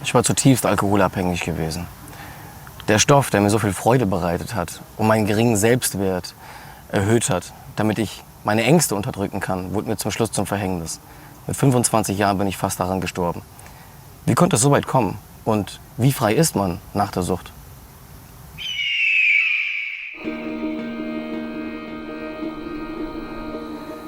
Ich war zutiefst alkoholabhängig gewesen. Der Stoff, der mir so viel Freude bereitet hat und meinen geringen Selbstwert erhöht hat, damit ich meine Ängste unterdrücken kann, wurde mir zum Schluss zum Verhängnis. Mit 25 Jahren bin ich fast daran gestorben. Wie konnte es so weit kommen? Und wie frei ist man nach der Sucht?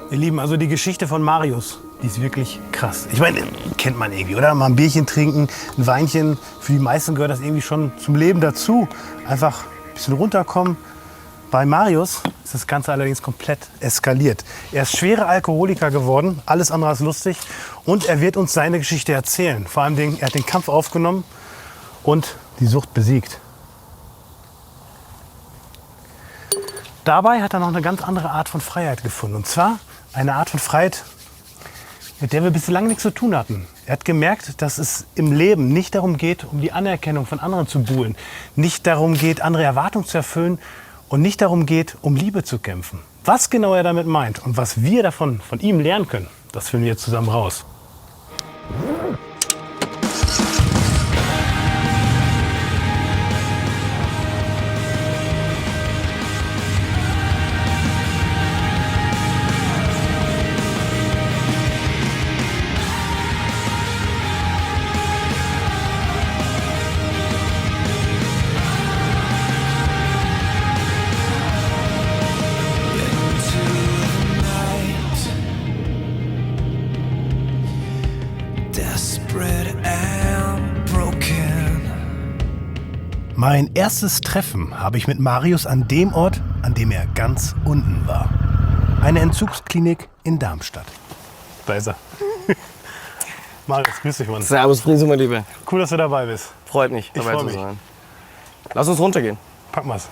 Ihr Lieben, also die Geschichte von Marius, die ist wirklich krass. Ich meine, kennt man irgendwie, oder? Mal ein Bierchen trinken, ein Weinchen. Für die meisten gehört das irgendwie schon zum Leben dazu. Einfach ein bisschen runterkommen. Bei Marius ist das Ganze allerdings komplett eskaliert. Er ist schwerer Alkoholiker geworden, alles andere als lustig. Und er wird uns seine Geschichte erzählen. Vor allem, er hat den Kampf aufgenommen und die Sucht besiegt. Dabei hat er noch eine ganz andere Art von Freiheit gefunden. Und zwar eine Art von Freiheit, mit der wir bislang nichts zu tun hatten. Er hat gemerkt, dass es im Leben nicht darum geht, um die Anerkennung von anderen zu buhlen, nicht darum geht, andere Erwartungen zu erfüllen und nicht darum geht, um Liebe zu kämpfen. Was genau er damit meint und was wir davon von ihm lernen können, das finden wir jetzt zusammen raus. Mein erstes Treffen habe ich mit Marius an dem Ort, an dem er ganz unten war. Eine Entzugsklinik in Darmstadt. Da ist er. Marius, grüß dich, Mann. Servus, Friso, mein Lieber. Cool, dass du dabei bist. Freut mich, dabei freu zu mich. sein. Lass uns runtergehen. Pack mal's.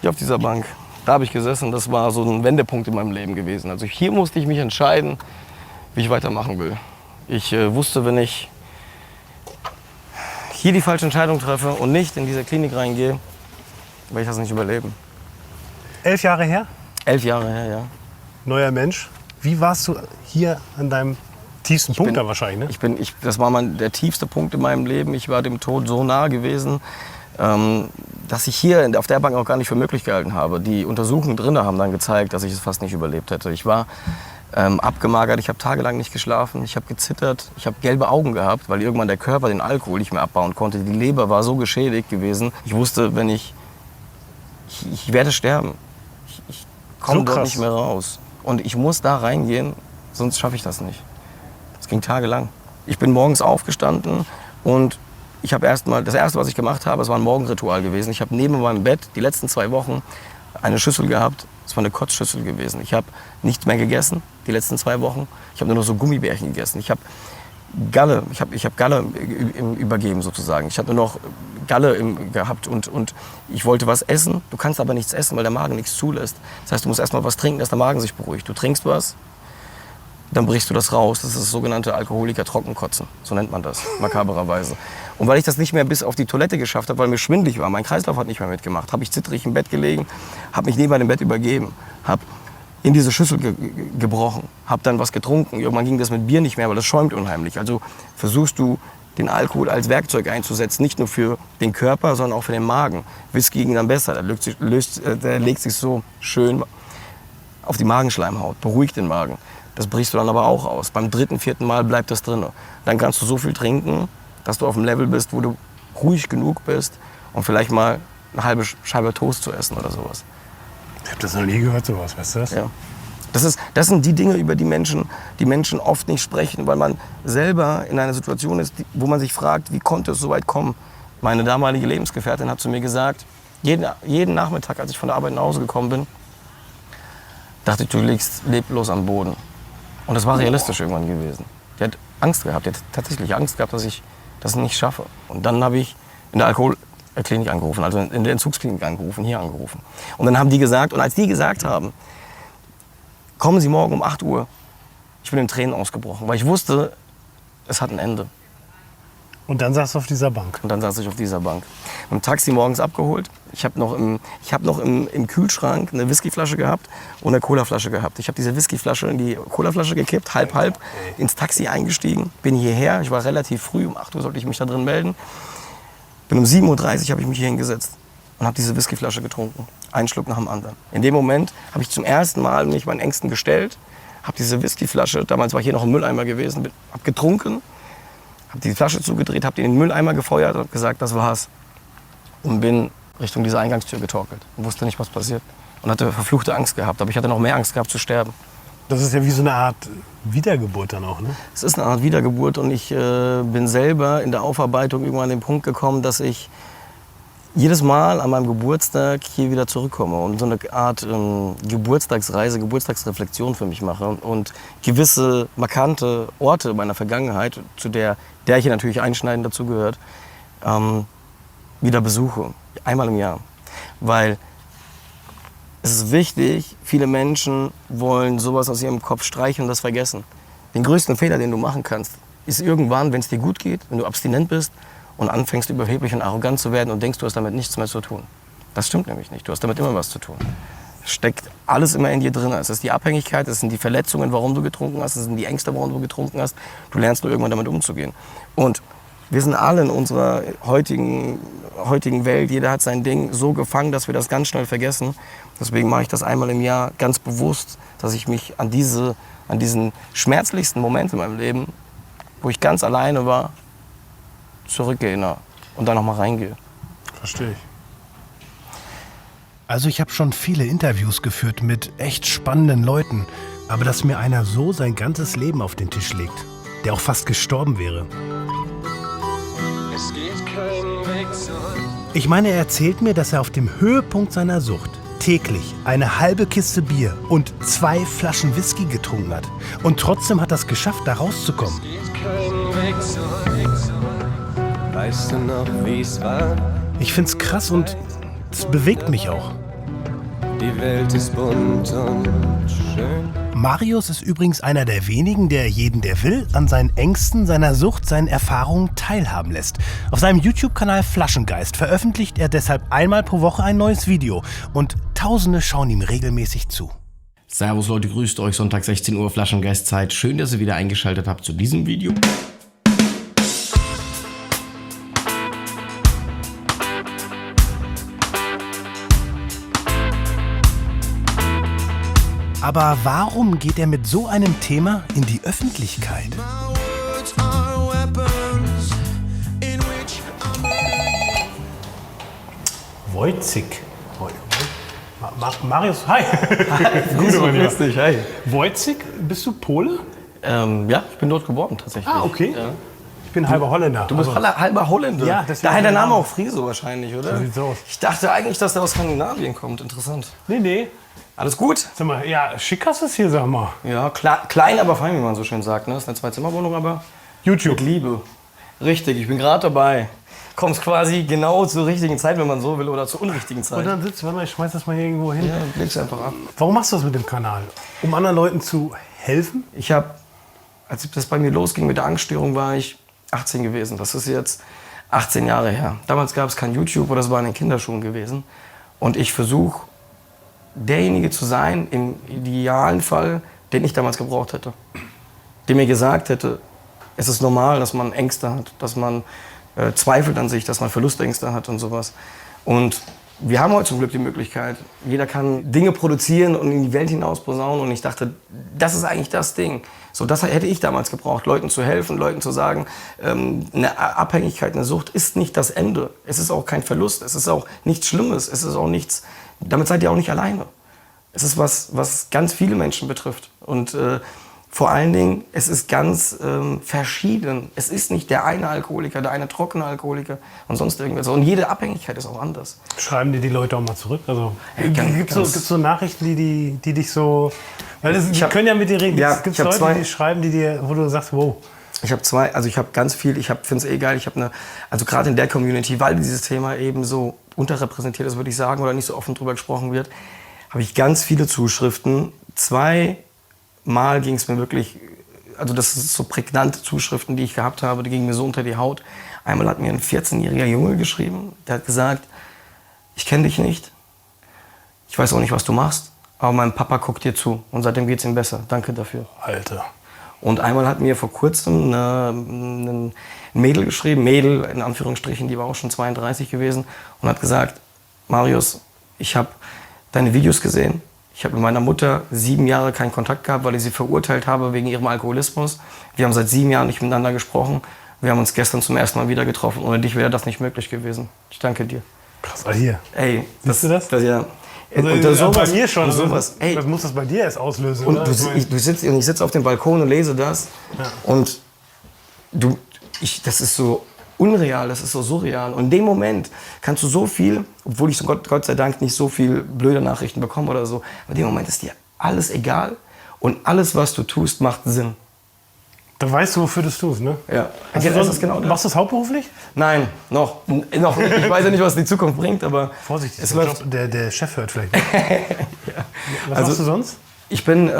Hier auf dieser Bank, da habe ich gesessen. Das war so ein Wendepunkt in meinem Leben gewesen. Also hier musste ich mich entscheiden, wie ich weitermachen will. Ich wusste, wenn ich hier die falsche Entscheidung treffe und nicht in diese Klinik reingehe, werde ich das nicht überleben. 11 Jahre her, 11 Jahre her, ja. neuer Mensch. Wie warst du hier an deinem tiefsten Punkt da wahrscheinlich, ne? Das war der tiefste Punkt in meinem Leben. Ich war dem Tod so nah gewesen, dass ich hier auf der Bank auch gar nicht für möglich gehalten habe. Die Untersuchungen drinnen haben dann gezeigt, dass ich es fast nicht überlebt hätte. Ich war abgemagert, ich habe tagelang nicht geschlafen, ich habe gezittert, ich habe gelbe Augen gehabt, weil irgendwann der Körper den Alkohol nicht mehr abbauen konnte. Die Leber war so geschädigt gewesen. Ich wusste, wenn ich werde sterben. Ich komme So dort krass. nicht mehr raus. Und ich muss da reingehen, sonst schaffe ich das nicht. Das ging tagelang. Ich bin morgens aufgestanden und ich habe das erste, was ich gemacht habe, es war ein Morgenritual gewesen. Ich habe neben meinem Bett die letzten 2 Wochen eine Schüssel gehabt. Es war eine Kotzschüssel gewesen. Ich habe nichts mehr gegessen die letzten 2 Wochen. Ich habe nur noch so Gummibärchen gegessen. Ich habe Galle, ich hab Galle übergeben sozusagen. Ich hatte nur noch Galle gehabt und ich wollte was essen. Du kannst aber nichts essen, weil der Magen nichts zulässt. Das heißt, du musst erst mal was trinken, dass der Magen sich beruhigt. Du trinkst was, dann brichst du das raus. Das ist das sogenannte Alkoholiker-Trockenkotzen. So nennt man das, makabererweise. Und weil ich das nicht mehr bis auf die Toilette geschafft habe, weil mir schwindelig war, mein Kreislauf hat nicht mehr mitgemacht, habe ich zittrig im Bett gelegen, habe mich neben meinem Bett übergeben, habe in diese Schüssel gebrochen, habe dann was getrunken. Irgendwann ging das mit Bier nicht mehr, weil das schäumt unheimlich. Also versuchst du, den Alkohol als Werkzeug einzusetzen, nicht nur für den Körper, sondern auch für den Magen. Whisky ging dann besser, der legt sich so schön auf die Magenschleimhaut, beruhigt den Magen. Das brichst du dann aber auch aus. Beim 3., 4. Mal bleibt das drin. Dann kannst du so viel trinken, dass du auf dem Level bist, wo du ruhig genug bist, um vielleicht mal eine halbe Scheibe Toast zu essen oder sowas. Ich habe das noch nie gehört, sowas, weißt du das? Ja. Das sind die Dinge, über die Menschen oft nicht sprechen, weil man selber in einer Situation ist, wo man sich fragt, wie konnte es so weit kommen? Meine damalige Lebensgefährtin hat zu mir gesagt, jeden Nachmittag, als ich von der Arbeit nach Hause gekommen bin, dachte ich, du liegst leblos am Boden. Und das war realistisch irgendwann gewesen. Die hat Angst gehabt, die hat tatsächlich Angst gehabt, dass ich das nicht schaffe. Und dann habe ich in der Alkoholklinik angerufen, also in der Entzugsklinik angerufen, hier angerufen. Und dann haben die gesagt, und als die gesagt haben, kommen Sie morgen um 8 Uhr, ich bin in Tränen ausgebrochen, weil ich wusste, es hat ein Ende. Und dann saß du auf dieser Bank. Und dann saß ich auf dieser Bank. Im Taxi morgens abgeholt. Ich habe noch im Kühlschrank eine Whiskyflasche gehabt und eine Colaflasche gehabt. Ich habe diese Whiskyflasche in die Colaflasche gekippt, halb, ins Taxi eingestiegen, bin hierher. Ich war relativ früh, um 8 Uhr sollte ich mich da drin melden. Bin um 7:30 Uhr habe ich mich hier hingesetzt und habe diese Whiskyflasche getrunken. Einen Schluck nach dem anderen. In dem Moment habe ich zum ersten Mal mich meinen Ängsten gestellt, habe diese Whiskyflasche, damals war hier noch ein Mülleimer gewesen, habe getrunken, habe die Flasche zugedreht, habe die in den Mülleimer gefeuert und gesagt, das war's. Und bin Richtung dieser Eingangstür getorkelt und wusste nicht, was passiert. Und hatte verfluchte Angst gehabt, aber ich hatte noch mehr Angst gehabt zu sterben. Das ist ja wie so eine Art Wiedergeburt dann auch, ne? Es ist eine Art Wiedergeburt und ich bin selber in der Aufarbeitung irgendwann an den Punkt gekommen, dass ich jedes Mal an meinem Geburtstag hier wieder zurückkomme und so eine Art Geburtstagsreise, Geburtstagsreflexion für mich mache und gewisse markante Orte meiner Vergangenheit, zu der hier natürlich einschneidend dazugehört, wieder besuche. Einmal im Jahr. Weil es ist wichtig, viele Menschen wollen sowas aus ihrem Kopf streichen und das vergessen. Den größten Fehler, den du machen kannst, ist irgendwann, wenn es dir gut geht, wenn du abstinent bist und anfängst überheblich und arrogant zu werden und denkst, du hast damit nichts mehr zu tun. Das stimmt nämlich nicht. Du hast damit immer was zu tun. Es steckt alles immer in dir drin. Es ist die Abhängigkeit, es sind die Verletzungen, warum du getrunken hast, es sind die Ängste, warum du getrunken hast. Du lernst nur irgendwann damit umzugehen. Und wir sind alle in unserer heutigen Welt, jeder hat sein Ding so gefangen, dass wir das ganz schnell vergessen. Deswegen mache ich das einmal im Jahr ganz bewusst, dass ich mich an diesen schmerzlichsten Moment in meinem Leben, wo ich ganz alleine war, zurückerinnere und dann noch mal reingehe. Verstehe ich. Also ich habe schon viele Interviews geführt mit echt spannenden Leuten, aber dass mir einer so sein ganzes Leben auf den Tisch legt, der auch fast gestorben wäre. Es geht kein Weg zurück. Ich meine, er erzählt mir, dass er auf dem Höhepunkt seiner Sucht täglich eine halbe Kiste Bier und 2 Flaschen Whisky getrunken hat. Und trotzdem hat er es geschafft, da rauszukommen. Es geht kein Weg zurück. Weißt du noch, wie es war? Ich find's krass und es bewegt mich auch. Die Welt ist bunt und schön. Marius ist übrigens einer der wenigen, der jeden, der will, an seinen Ängsten, seiner Sucht, seinen Erfahrungen teilhaben lässt. Auf seinem YouTube-Kanal Flaschengeist veröffentlicht er deshalb einmal pro Woche ein neues Video und Tausende schauen ihm regelmäßig zu. Servus Leute, grüßt euch, Sonntag 16 Uhr, Flaschengeist-Zeit. Schön, dass ihr wieder eingeschaltet habt zu diesem Video. Aber warum geht er mit so einem Thema in die Öffentlichkeit? Wojcik. Marius, hi. Grüß dich, hi. Wojcik, bist du Pole? Ja, ich bin dort geboren tatsächlich. Ah, okay. Ja. Ich bin halber Holländer. Du bist aber- halber Holländer. Ja, deswegen daher der Name Name. auch Friese wahrscheinlich, oder? So sieht's aus. Ich dachte eigentlich, dass der aus Skandinavien kommt. Interessant. Nee. Alles gut? Sag mal, ja, schick hast du es hier, sag mal. Ja, klein, aber fein, wie man so schön sagt. Ne? Das ist eine Zwei-Zimmer-Wohnung, aber YouTube. mit Liebe. Richtig, ich bin gerade dabei. Kommst quasi genau zur richtigen Zeit, wenn man so will, oder zur unrichtigen Und Zeit. dann sitzt, warte mal, ich schmeiß das mal hier irgendwo hin. Ja, leg's einfach ab. Warum machst du das mit dem Kanal? Um anderen Leuten zu helfen? Ich habe, als das bei mir losging mit der Angststörung, war ich 18 gewesen. Das ist jetzt 18 Jahre her. Damals gab es kein YouTube oder das war in den Kinderschuhen gewesen. Und ich versuche, derjenige zu sein, im idealen Fall, den ich damals gebraucht hätte. Der mir gesagt hätte, es ist normal, dass man Ängste hat, dass man zweifelt an sich, dass man Verlustängste hat und sowas. Und wir haben heute zum Glück die Möglichkeit, jeder kann Dinge produzieren und in die Welt hinaus posaunen. Und ich dachte, das ist eigentlich das Ding. So, das hätte ich damals gebraucht, Leuten zu helfen, Leuten zu sagen, eine Abhängigkeit, eine Sucht ist nicht das Ende. Es ist auch kein Verlust, es ist auch nichts Schlimmes, es ist auch nichts, damit seid ihr auch nicht alleine. Es ist was ganz viele Menschen betrifft. Und vor allen Dingen, es ist ganz verschieden. Es ist nicht der eine Alkoholiker, der eine trockene Alkoholiker und sonst irgendwas. Und jede Abhängigkeit ist auch anders. Schreiben dir die Leute auch mal zurück? Also, ganz- gibt es so Nachrichten, die dich so... Weil die können ja mit dir reden. Ja, Gibt ich hab Leute, zwei- die schreiben, die dir, wo du sagst, wow. Ich habe ganz viel, ich finde es geil, also gerade in der Community, weil dieses Thema eben so unterrepräsentiert ist, würde ich sagen, oder nicht so offen drüber gesprochen wird, habe ich ganz viele Zuschriften. 2 Mal ging es mir wirklich also das ist so prägnante Zuschriften, die ich gehabt habe, die gingen mir so unter die Haut. Einmal hat mir ein 14-jähriger Junge geschrieben, der hat gesagt, ich kenne dich nicht, ich weiß auch nicht, was du machst, aber mein Papa guckt dir zu und seitdem geht es ihm besser. Danke dafür. Alter. Und einmal hat mir vor kurzem ein Mädel geschrieben, Mädel in Anführungsstrichen, die war auch schon 32 gewesen und hat gesagt, Marius, ich habe deine Videos gesehen. Ich habe mit meiner Mutter 7 Jahre keinen Kontakt gehabt, weil ich sie verurteilt habe wegen ihrem Alkoholismus. Wir haben seit 7 Jahren nicht miteinander gesprochen. Wir haben uns gestern zum ersten Mal wieder getroffen. Ohne dich wäre das nicht möglich gewesen. Ich danke dir. Krass, hier. Ey, Siehst du das? ja. Also, Und sowas, bei mir schon. und sowas, ey, Das muss das bei dir erst auslösen, und oder? ich sitze auf dem Balkon und lese das. Ja. Und das ist so unreal, das ist so surreal. Und in dem Moment kannst du so viel, obwohl ich so Gott sei Dank nicht so viel blöde Nachrichten bekomme oder so, aber in dem Moment ist dir alles egal und alles, was du tust, macht Sinn. Da weißt du, wofür du es tust, ne? Ja. Hast du Das ist genau das. Machst du das hauptberuflich? Nein, noch nicht. Ich weiß ja nicht, was die Zukunft bringt, aber Vorsichtig, es läuft. der Chef hört vielleicht. Was Also- machst du sonst? Ich bin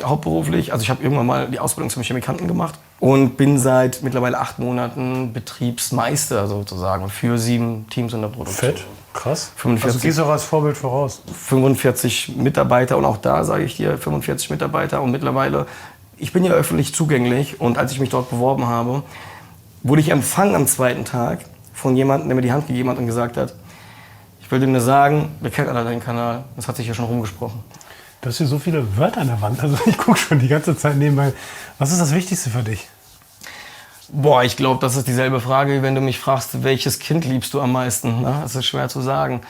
hauptberuflich, also ich habe irgendwann mal die Ausbildung zum Chemikanten gemacht und bin seit mittlerweile 8 Monaten Betriebsmeister sozusagen für 7 Teams in der Produktion. Fett, krass. 45. Also gehst du auch als Vorbild voraus. 45 Mitarbeiter und auch da sage ich dir 45 Mitarbeiter und mittlerweile, ich bin ja öffentlich zugänglich und als ich mich dort beworben habe, wurde ich empfangen am 2. Tag von jemandem, der mir die Hand gegeben hat und gesagt hat, ich will dir nur sagen, wir kennen alle deinen Kanal, das hat sich ja schon rumgesprochen. Du hast hier so viele Wörter an der Wand. Also ich gucke schon die ganze Zeit nebenbei. Was ist das Wichtigste für dich? Boah, ich glaube, das ist dieselbe Frage, wie wenn du mich fragst, welches Kind liebst du am meisten? Ne? Das ist schwer zu sagen.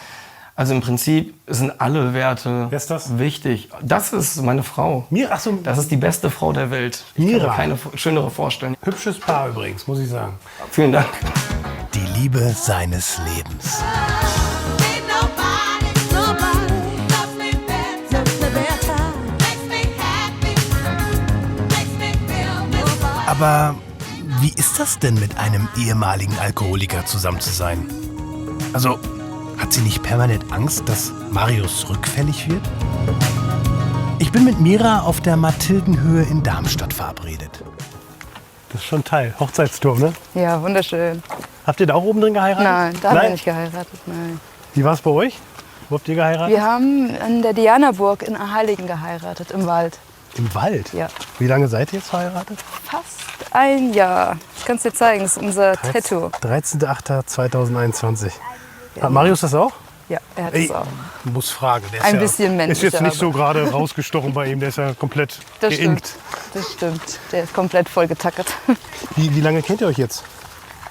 Also im Prinzip sind alle Werte Wer ist das? wichtig. Das ist meine Frau. Ach so, Das ist die beste Frau der Welt. Ich kann Mira. mir keine schönere vorstellen. hübsches Paar übrigens, muss ich sagen. Vielen Dank. Die Liebe seines Lebens. Ain't nobody loves me better, makes me happy, makes me feel this way. Aber wie ist das denn, mit einem ehemaligen Alkoholiker zusammen zu sein? Also, hat sie nicht permanent Angst, dass Marius rückfällig wird? Ich bin mit Mira auf der Mathildenhöhe in Darmstadt verabredet. Das ist schon Teil. Hochzeitsturm, ne? Ja, wunderschön. Habt ihr da auch oben drin geheiratet? Nein, da haben wir nicht geheiratet. Nein. Wie war es bei euch? Wo habt ihr geheiratet? Wir haben in der Dianaburg in Heiligen geheiratet, im Wald. Im Wald? Ja. Wie lange seid ihr jetzt verheiratet? Fast ein Jahr. Ich kann es dir zeigen, das ist unser Tattoo. 13.08.2021. Hat Marius das auch? Ja, er hat Ey, es auch. muss fragen. Der ist Ein ja, bisschen Ist jetzt männlicher, nicht so aber- gerade rausgestochen bei ihm, der ist ja komplett Das geinkt. stimmt. Das stimmt. Der ist komplett voll getackert. Wie lange kennt ihr euch jetzt?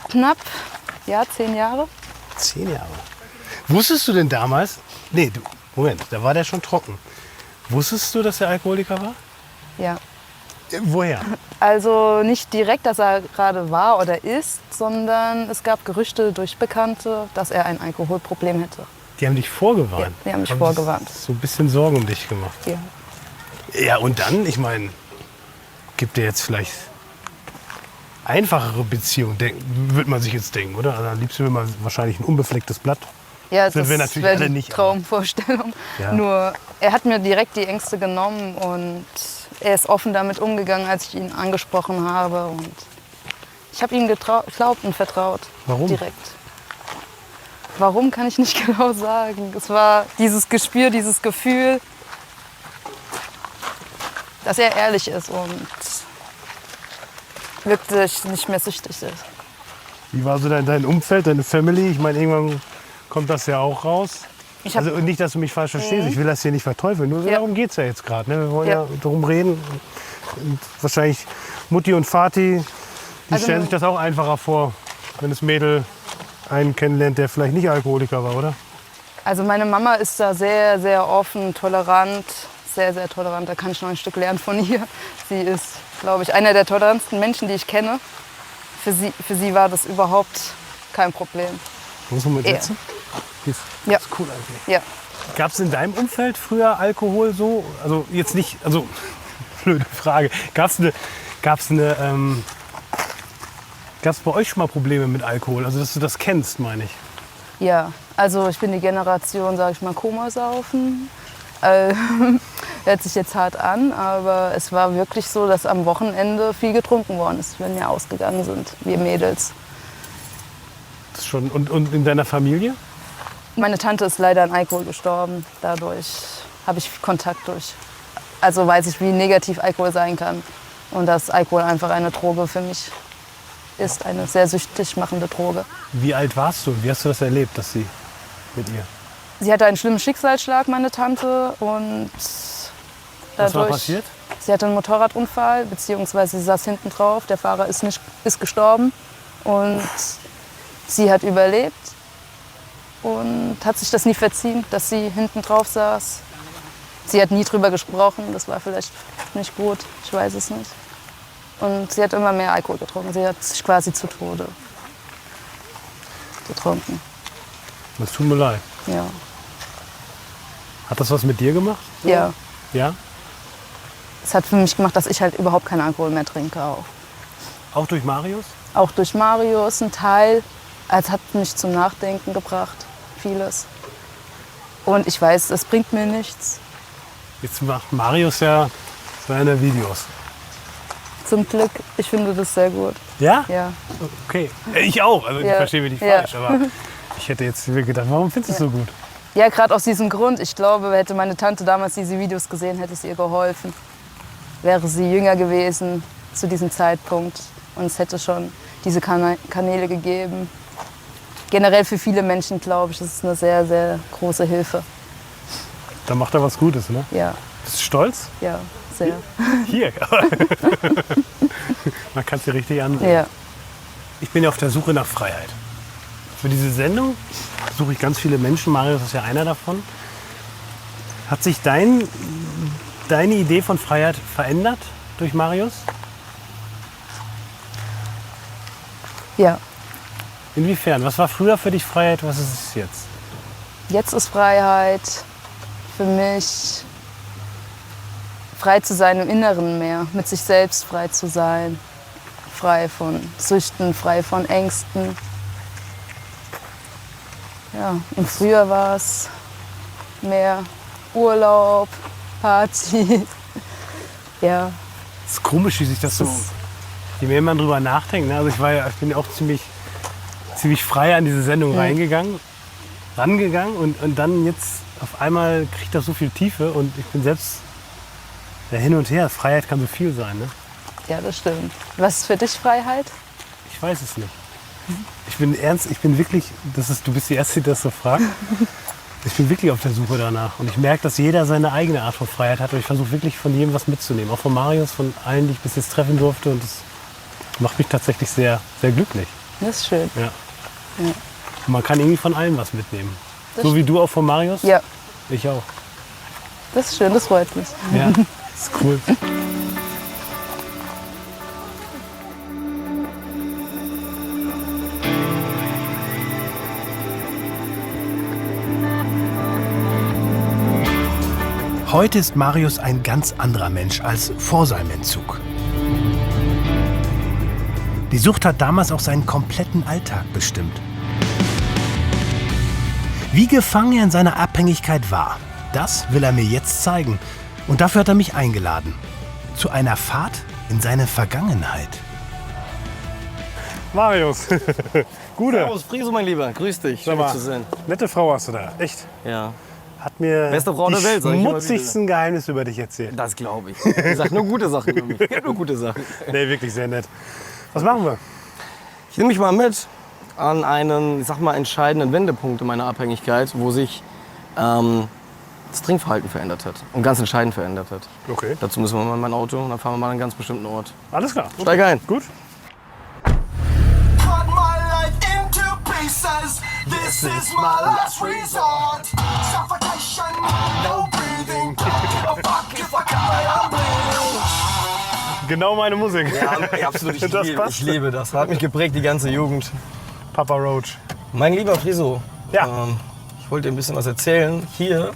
Knapp, ja, 10 Jahre. 10 Jahre. Wusstest du denn damals, Moment, da war der schon trocken. Wusstest du, dass er Alkoholiker war? Ja. Woher? Also nicht direkt, dass er gerade war oder ist, sondern es gab Gerüchte durch Bekannte, dass er ein Alkoholproblem hätte. Die haben dich vorgewarnt. Ja, die haben mich sich vorgewarnt. So ein bisschen Sorgen um dich gemacht. Ja. Ja, und dann, ich meine, gibt er jetzt vielleicht einfachere Beziehungen, würde man sich jetzt denken, oder? Also am liebsten will man wahrscheinlich ein unbeflecktes Blatt. Ja, Sind das wir natürlich wäre alle die nicht, aber- Traumvorstellung. Ja. Nur er hat mir direkt die Ängste genommen und er ist offen damit umgegangen, als ich ihn angesprochen habe. Und ich habe ihm geglaubt und vertraut. Warum? Direkt. Warum, kann ich nicht genau sagen. Es war dieses Gespür, dieses Gefühl, dass er ehrlich ist und wirklich nicht mehr süchtig ist. Wie war so dein Umfeld, deine Family? Ich meine, irgendwann kommt das ja auch raus. Ich hab- Also nicht, dass du mich falsch verstehst, ich will das hier nicht verteufeln. Nur Ja. darum geht es ja jetzt gerade. Ne? Wir wollen ja. Ja. darum reden. Und wahrscheinlich Mutti und Vati, die Also stellen sich das auch einfacher vor, wenn das Mädel einen kennenlernt, der vielleicht nicht Alkoholiker war, oder? Also meine Mama ist da sehr, sehr offen, tolerant, sehr, sehr tolerant. Da kann ich noch ein Stück lernen von ihr. Sie ist, glaube ich, einer der tolerantsten Menschen, die ich kenne. Für sie war das überhaupt kein Problem. Muss man mal Ja. setzen? Das Ja. ist cool eigentlich. Ja. Gab es in deinem Umfeld früher Alkohol so? Also jetzt nicht, also blöde Frage. Gab es bei euch schon mal Probleme mit Alkohol? Also dass du das kennst, meine ich. Ja, also ich bin die Generation, sage ich mal, Komasaufen. hört sich jetzt hart an, aber es war wirklich so, dass am Wochenende viel getrunken worden ist, wenn wir ausgegangen sind, wir Mädels. Das ist schon, und in deiner Familie? Meine Tante ist leider an Alkohol gestorben, dadurch habe ich Kontakt durch. Also weiß ich, wie negativ Alkohol sein kann und dass Alkohol einfach eine Droge für mich ist, eine sehr süchtig machende Droge. Wie alt warst du? Wie hast du das erlebt, dass sie mit ihr? Sie hatte einen schlimmen Schicksalsschlag, meine Tante, und Was war passiert? Sie hatte einen Motorradunfall, beziehungsweise sie saß hinten drauf. Der Fahrer ist gestorben und sie hat überlebt und hat sich das nie verziehen, dass sie hinten drauf saß. Sie hat nie drüber gesprochen, das war vielleicht nicht gut, ich weiß es nicht. Und sie hat immer mehr Alkohol getrunken, sie hat sich quasi zu Tode getrunken. Das tut mir leid. Ja. Hat das was mit dir gemacht? Ja. Ja? Es hat für mich gemacht, dass ich halt überhaupt keinen Alkohol mehr trinke auch. Auch durch Marius? Auch durch Marius ein Teil. Es hat mich zum Nachdenken gebracht, vieles. Und ich weiß, es bringt mir nichts. Jetzt macht Marius ja seine Videos. Zum Glück, ich finde das sehr gut. Ja? Ja. Okay. Ich auch. Also ich Ja. verstehe mich nicht Ja. falsch, aber ich hätte jetzt gedacht, warum findest du es so gut? Ja, gerade aus diesem Grund. Ich glaube, hätte meine Tante damals diese Videos gesehen, hätte es ihr geholfen. Wäre sie jünger gewesen zu diesem Zeitpunkt und es hätte schon diese Kanäle gegeben. Generell für viele Menschen, glaube ich, ist es eine sehr, sehr große Hilfe. Da macht er was Gutes, ne? Ja, Bist du stolz? ja, sehr. Hier. Man kann es dir richtig ansehen. Ja. Ich bin ja auf der Suche nach Freiheit. Für diese Sendung suche ich ganz viele Menschen. Marius ist ja einer davon. Hat sich deine Idee von Freiheit verändert durch Marius? Ja. Inwiefern? Was war früher für dich Freiheit? Was ist es jetzt? Jetzt ist Freiheit für mich, frei zu sein im Inneren mehr, mit sich selbst frei zu sein, frei von Süchten, frei von Ängsten. Ja, und früher war es mehr Urlaub, Party. Ja, Es ist komisch, wie sich das so, je mehr man drüber nachdenkt. Ne? Also ich bin ja auch ziemlich frei an diese Sendung rangegangen und dann jetzt auf einmal kriegt das so viel Tiefe und ich bin selbst hin und her. Freiheit kann so viel sein. Ne? ja, das stimmt. Was ist für dich Freiheit? Ich weiß es nicht. Ich bin ernst, ich bin wirklich, du bist die Erste, die das so fragt. Ich bin wirklich auf der Suche danach und ich merke, dass jeder seine eigene Art von Freiheit hat und ich versuche wirklich von jedem was mitzunehmen. Auch von Marius, von allen, die ich bis jetzt treffen durfte und das macht mich tatsächlich sehr, sehr glücklich. Das ist schön. Ja. Und man kann irgendwie von allem was mitnehmen. Das So wie du auch von Marius? Ja, Ich auch. das ist schön, das freut mich. Ja, ist cool. Heute ist Marius ein ganz anderer Mensch als vor seinem Entzug. Die Sucht hat damals auch seinen kompletten Alltag bestimmt. Wie gefangen er in seiner Abhängigkeit war, das will er mir jetzt zeigen. Und dafür hat er mich eingeladen. Zu einer Fahrt in seine Vergangenheit. Marius, Gute. Servus, Friso, mein Lieber. Grüß dich. Schön, dich zu sehen. Nette Frau hast du da, echt. Ja, Hat mir Beste Frau die der Welt, sag ich immer schmutzigsten Geheimnisse über dich erzählt. das glaube ich. Ich sag nur gute Sachen über mich. Nur gute Sachen. Nee, wirklich sehr nett. Was machen wir? Ich nehme mich mal mit an einen, ich sag mal, entscheidenden Wendepunkt in meiner Abhängigkeit, wo sich das Trinkverhalten verändert hat und ganz entscheidend verändert hat. Okay. Dazu müssen wir mal in mein Auto und dann fahren wir mal an einen ganz bestimmten Ort. Alles klar. Steig ein. Gut. Cut my life into pieces. This is my last resort. Suffocation, no breathing. Give a fuck if I die, I'm bleeding. Genau meine Musik. Ja, absolut. Das passt. Ich liebe das. Hat mich geprägt die ganze Jugend. Papa Roach. Mein lieber Friso, Ja. ich wollte dir ein bisschen was erzählen. Hier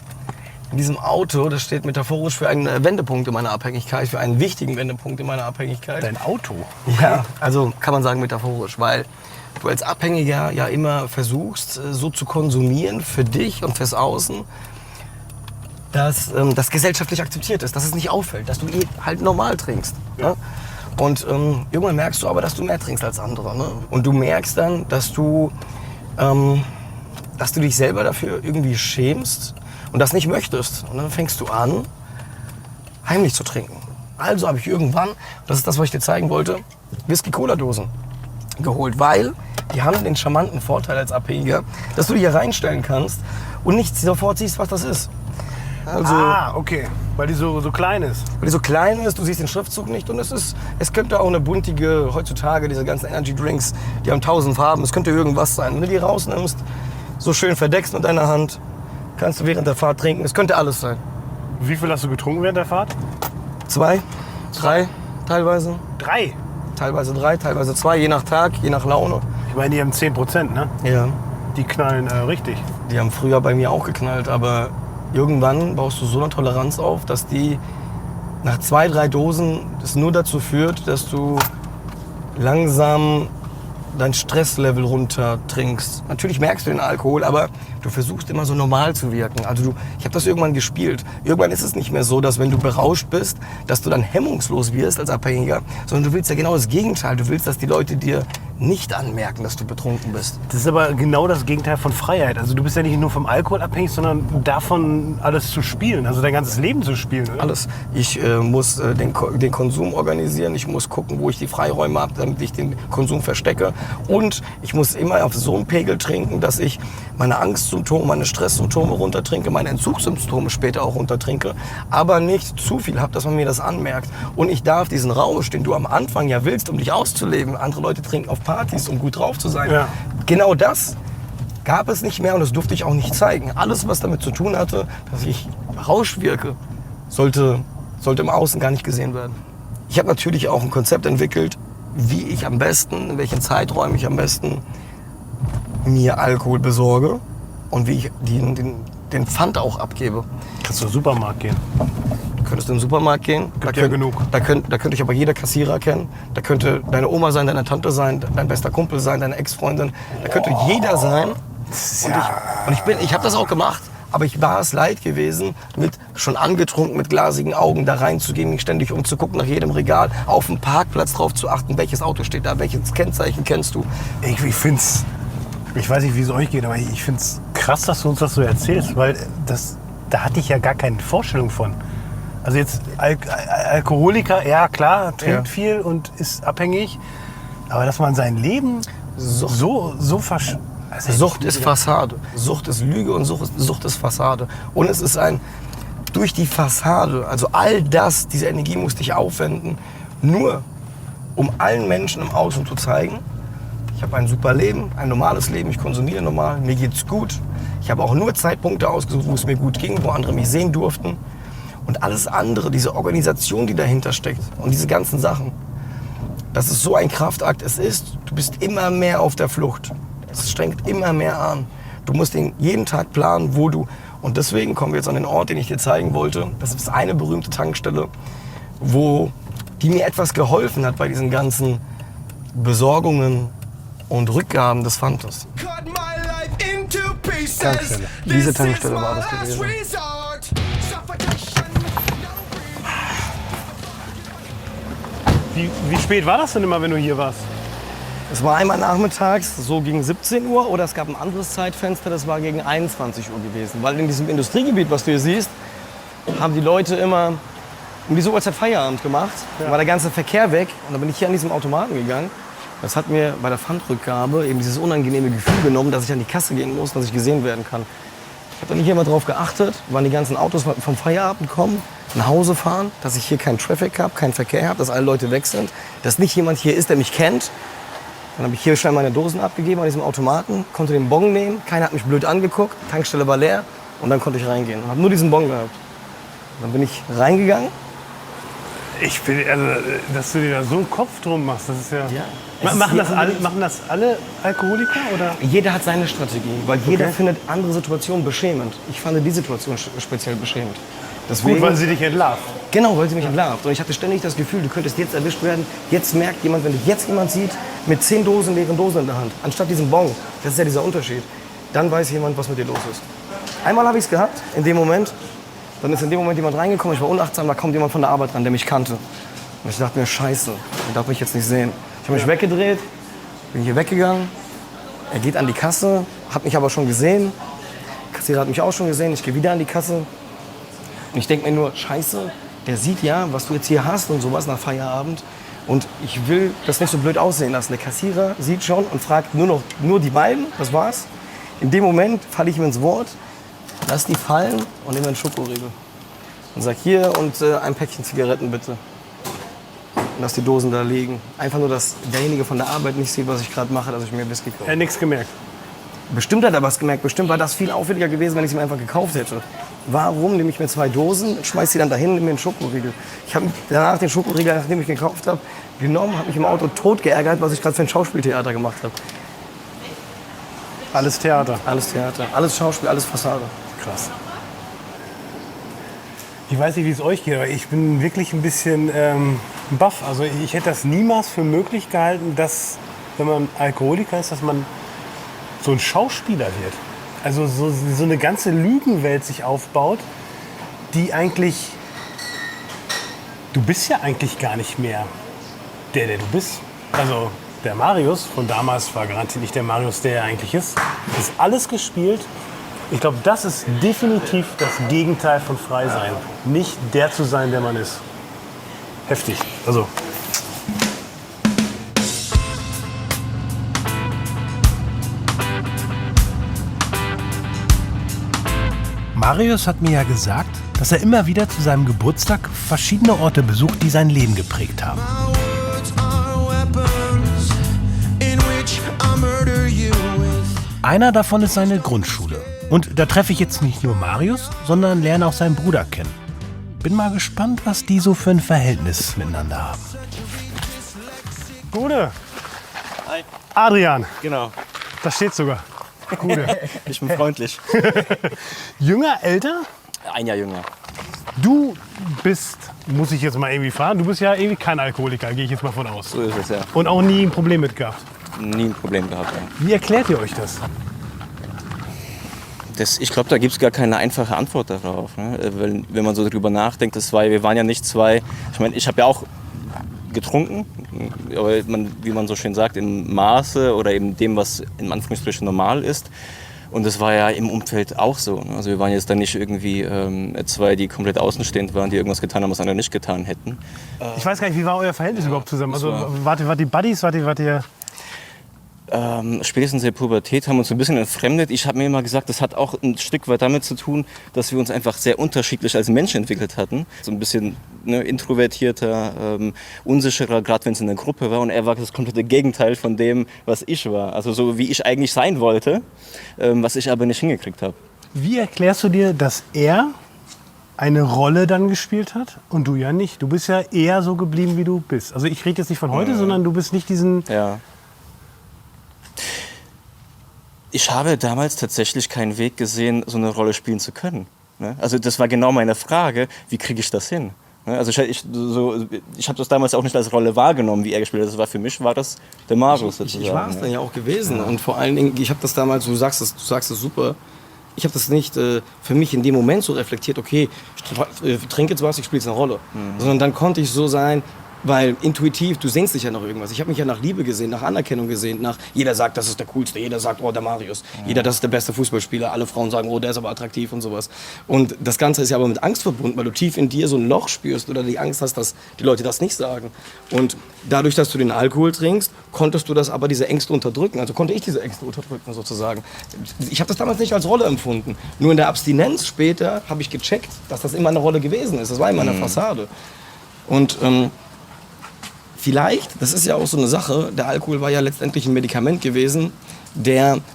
in diesem Auto, das steht metaphorisch für einen Wendepunkt in meiner Abhängigkeit, für einen wichtigen Wendepunkt in meiner Abhängigkeit. Dein Auto. Ja, also kann man sagen metaphorisch, weil du als Abhängiger ja immer versuchst, so zu konsumieren für dich und fürs Außen, dass das gesellschaftlich akzeptiert ist, dass es nicht auffällt, dass du halt normal trinkst. Ja. Ne? Und irgendwann merkst du aber, dass du mehr trinkst als andere. Ne? Und du merkst dann, dass du dich selber dafür irgendwie schämst und das nicht möchtest. Und dann fängst du an, heimlich zu trinken. Also habe ich irgendwann, das ist das, was ich dir zeigen wollte, Whisky-Cola-Dosen geholt, weil die haben den charmanten Vorteil als Abhängiger, dass du die hier reinstellen kannst und nicht sofort siehst, was das ist. Also, okay. Weil die so klein ist. weil die so klein ist, du siehst den Schriftzug nicht und es könnte auch eine buntige, heutzutage diese ganzen Energy Drinks, die haben 1000 Farben, es könnte irgendwas sein. Wenn du die rausnimmst, so schön verdeckst mit deiner Hand, kannst du während der Fahrt trinken, es könnte alles sein. Wie viel hast du getrunken während der Fahrt? 2, 3 teilweise. 3. Teilweise 3, teilweise 2, je nach Tag, je nach Laune. Ich meine, die haben 10%, ne? Ja. Die knallen richtig. Die haben früher bei mir auch geknallt, aber irgendwann baust du so eine Toleranz auf, dass die nach 2, 3 Dosen das nur dazu führt, dass du langsam dein Stresslevel runter trinkst. Natürlich merkst du den Alkohol, aber du versuchst immer so normal zu wirken. Also ich habe das irgendwann gespielt. Irgendwann ist es nicht mehr so, dass wenn du berauscht bist, dass du dann hemmungslos wirst als Abhängiger, sondern du willst ja genau das Gegenteil. Du willst, dass die Leute dir nicht anmerken, dass du betrunken bist. Das ist aber genau das Gegenteil von Freiheit. Also du bist ja nicht nur vom Alkohol abhängig, sondern davon alles zu spielen, also dein ganzes Leben zu spielen. Oder? Alles. Ich muss den Konsum organisieren, ich muss gucken, wo ich die Freiräume habe, damit ich den Konsum verstecke. Und ich muss immer auf so einen Pegel trinken, dass ich meine Angstsymptome, meine Stresssymptome runtertrinke, meine Entzugssymptome später auch runtertrinke, aber nicht zu viel habe, dass man mir das anmerkt. Und ich darf diesen Rausch, den du am Anfang ja willst, um dich auszuleben, andere Leute trinken auf Partys, um gut drauf zu sein. Ja. Genau das gab es nicht mehr und das durfte ich auch nicht zeigen. Alles, was damit zu tun hatte, dass ich Rausch wirke, sollte im Außen gar nicht gesehen werden. Ich habe natürlich auch ein Konzept entwickelt, wie ich am besten, in welchen Zeiträumen ich am besten mir Alkohol besorge und wie ich den Pfand auch abgebe. Kannst du in den Supermarkt gehen. Du könntest in den Supermarkt gehen. Gibt ja genug. Da könnte ich aber jeder Kassierer kennen. Da könnte deine Oma sein, deine Tante sein, dein bester Kumpel sein, deine Ex-Freundin. Da könnte jeder sein. Ich habe das auch gemacht. Aber ich war es leid gewesen, schon angetrunken, mit glasigen Augen da reinzugehen, mich ständig umzugucken nach jedem Regal, auf dem Parkplatz drauf zu achten, welches Auto steht da, welches Kennzeichen kennst du. Ich find's, ich weiß nicht, wie es euch geht, aber ich find's krass, dass du uns das so erzählst, weil da hatte ich ja gar keine Vorstellung von. Also jetzt Alkoholiker, ja klar, trinkt viel und ist abhängig, aber dass man sein Leben so also Sucht ist Fassade. Sucht ist Lüge und Sucht ist Fassade. Und es ist durch die Fassade, also all das, diese Energie musste ich aufwenden, nur um allen Menschen im Außen zu zeigen, ich habe ein super Leben, ein normales Leben, ich konsumiere normal, mir geht's gut. Ich habe auch nur Zeitpunkte ausgesucht, wo es mir gut ging, wo andere mich sehen durften. Und alles andere, diese Organisation, die dahinter steckt und diese ganzen Sachen, das ist so ein Kraftakt. Du bist immer mehr auf der Flucht. Es strengt immer mehr an. Du musst jeden Tag planen, wo du... Und deswegen kommen wir jetzt an den Ort, den ich dir zeigen wollte. Das ist eine berühmte Tankstelle, die mir etwas geholfen hat bei diesen ganzen Besorgungen und Rückgaben des Pfandes. Cut my life into pieces. Tankstelle. Diese This Tankstelle is war my das last gewesen. resort. Suffocation, no Wie spät war das denn immer, wenn du hier warst? Es war einmal nachmittags, so gegen 17 Uhr, oder es gab ein anderes Zeitfenster, das war gegen 21 Uhr gewesen. Weil in diesem Industriegebiet, was du hier siehst, haben die Leute immer um diese Uhrzeit Feierabend gemacht. Da war der ganze Verkehr weg und dann bin ich hier an diesem Automaten gegangen. Das hat mir bei der Pfandrückgabe eben dieses unangenehme Gefühl genommen, dass ich an die Kasse gehen muss, dass ich gesehen werden kann. Ich habe dann nicht immer darauf geachtet, wann die ganzen Autos vom Feierabend kommen, nach Hause fahren, dass ich hier keinen Traffic habe, keinen Verkehr habe, dass alle Leute weg sind, dass nicht jemand hier ist, der mich kennt. Dann habe ich hier schnell meine Dosen abgegeben an diesem Automaten, konnte den Bon nehmen, keiner hat mich blöd angeguckt, Tankstelle war leer und dann konnte ich reingehen und habe nur diesen Bon gehabt. Dann bin ich reingegangen. Ich bin, also, dass du dir da so einen Kopf drum machst, das ist ja... Es ist Machen das alle Alkoholiker, oder? Jeder hat seine Strategie, weil jeder findet andere Situationen beschämend. Ich fand die Situation speziell beschämend. Deswegen, Gut, weil sie dich entlarvt. Genau, weil sie mich entlarvt. Und ich hatte ständig das Gefühl, du könntest jetzt erwischt werden. Jetzt merkt jemand, wenn dich jetzt jemand sieht, mit 10 leeren Dosen in der Hand, anstatt diesem Bon, das ist ja dieser Unterschied, dann weiß jemand, was mit dir los ist. Einmal habe ich es gehabt, in dem Moment, Dann ist in dem Moment jemand reingekommen, ich war unachtsam, da kommt jemand von der Arbeit ran, der mich kannte. Und ich dachte mir, scheiße, der darf mich jetzt nicht sehen. Ich habe mich weggedreht, bin hier weggegangen. Er geht an die Kasse, hat mich aber schon gesehen. Der Kassierer hat mich auch schon gesehen, ich gehe wieder an die Kasse. Und ich denke mir nur, scheiße, der sieht ja, was du jetzt hier hast und sowas nach Feierabend. Und ich will das nicht so blöd aussehen lassen. Der Kassierer sieht schon und fragt nur die beiden, das war's. In dem Moment falle ich ihm ins Wort, lass die fallen und nehme einen Schokoriegel. Und sag hier und ein Päckchen Zigaretten bitte. Und lass die Dosen da liegen. Einfach nur, dass derjenige von der Arbeit nicht sieht, was ich gerade mache, dass ich mir Whisky kaufe. Er hat nichts gemerkt. Bestimmt hat er was gemerkt. Bestimmt war das viel auffälliger gewesen, wenn ich es mir einfach gekauft hätte. Warum nehme ich mir 2 Dosen, schmeiß sie dann dahin und nehme mir einen Schokoriegel? Ich habe danach den Schokoriegel, nachdem ich gekauft habe, genommen, habe mich im Auto tot geärgert, was ich gerade für ein Schauspieltheater gemacht habe. Alles Theater. Alles Theater, alles Schauspiel, alles Fassade. Krass. Ich weiß nicht, wie es euch geht, aber ich bin wirklich ein bisschen baff. Also ich hätte das niemals für möglich gehalten, dass, wenn man Alkoholiker ist, dass man so ein Schauspieler wird. Also so eine ganze Lügenwelt sich aufbaut, die eigentlich... Du bist ja eigentlich gar nicht mehr der du bist. Also der Marius von damals war garantiert nicht der Marius, der er eigentlich ist. Das ist alles gespielt. Ich glaube, das ist definitiv das Gegenteil von frei sein. Nicht der zu sein, der man ist. Heftig. Also. Marius hat mir ja gesagt, dass er immer wieder zu seinem Geburtstag verschiedene Orte besucht, die sein Leben geprägt haben. Einer davon ist seine Grundschule. Und da treffe ich jetzt nicht nur Marius, sondern lerne auch seinen Bruder kennen. Bin mal gespannt, was die so für ein Verhältnis miteinander haben. Gute. Hi. Adrian. Genau. Da steht sogar. Gute. Ich bin freundlich. Jünger, älter? 1 Jahr jünger. Du bist, muss ich jetzt mal irgendwie fragen, du bist ja irgendwie kein Alkoholiker, gehe ich jetzt mal von aus. So ist es, ja. Und auch nie ein Problem mit gehabt. Nie ein Problem gehabt. Ja. Wie erklärt ihr euch das? Ich glaube, da gibt es gar keine einfache Antwort darauf. Ne? Wenn man so drüber nachdenkt, wir waren ja nicht zwei. Ich meine, ich habe ja auch getrunken, aber wie man so schön sagt, im Maße oder eben dem, was in Anführungsstrichen normal ist. Und das war ja im Umfeld auch so. Ne? Also wir waren jetzt dann nicht irgendwie 2, die komplett außenstehend waren, die irgendwas getan haben, was andere nicht getan hätten. Ich weiß gar nicht, wie war euer Verhältnis überhaupt zusammen? Also wart ihr Buddies, wart ihr... Spätestens in der Pubertät haben wir uns ein bisschen entfremdet. Ich habe mir immer gesagt, das hat auch ein Stück weit damit zu tun, dass wir uns einfach sehr unterschiedlich als Menschen entwickelt hatten. So ein bisschen introvertierter, unsicherer, gerade wenn es in der Gruppe war. Und er war das komplette Gegenteil von dem, was ich war. Also so wie ich eigentlich sein wollte, was ich aber nicht hingekriegt habe. Wie erklärst du dir, dass er eine Rolle dann gespielt hat und du ja nicht? Du bist ja eher so geblieben, wie du bist. Also ich rede jetzt nicht von heute, sondern du bist nicht diesen... Ja. Ich habe damals tatsächlich keinen Weg gesehen, so eine Rolle spielen zu können. Also das war genau meine Frage, wie kriege ich das hin? Also ich habe das damals auch nicht als Rolle wahrgenommen, wie er gespielt hat. Das war für mich war das der Marius sozusagen. Ich war es dann ja auch gewesen. Und vor allen Dingen, ich habe das damals, du sagst es super, ich habe das nicht für mich in dem Moment so reflektiert, okay, ich trinke jetzt was, ich spiele jetzt eine Rolle. Sondern dann konnte ich so sein, weil intuitiv, du sehnst dich ja nach irgendwas. Ich habe mich ja nach Liebe gesehen, nach Anerkennung gesehen, nach jeder sagt, das ist der Coolste, jeder sagt, oh, der Marius, jeder, das ist der beste Fußballspieler, alle Frauen sagen, oh, der ist aber attraktiv und sowas. Und das Ganze ist ja aber mit Angst verbunden, weil du tief in dir so ein Loch spürst oder die Angst hast, dass die Leute das nicht sagen. Und dadurch, dass du den Alkohol trinkst, konntest du das aber diese Ängste unterdrücken. Also konnte ich diese Ängste unterdrücken sozusagen. Ich habe das damals nicht als Rolle empfunden. Nur in der Abstinenz später habe ich gecheckt, dass das immer eine Rolle gewesen ist. Das war immer eine Fassade. Und vielleicht, das ist ja auch so eine Sache, der Alkohol war ja letztendlich ein Medikament gewesen,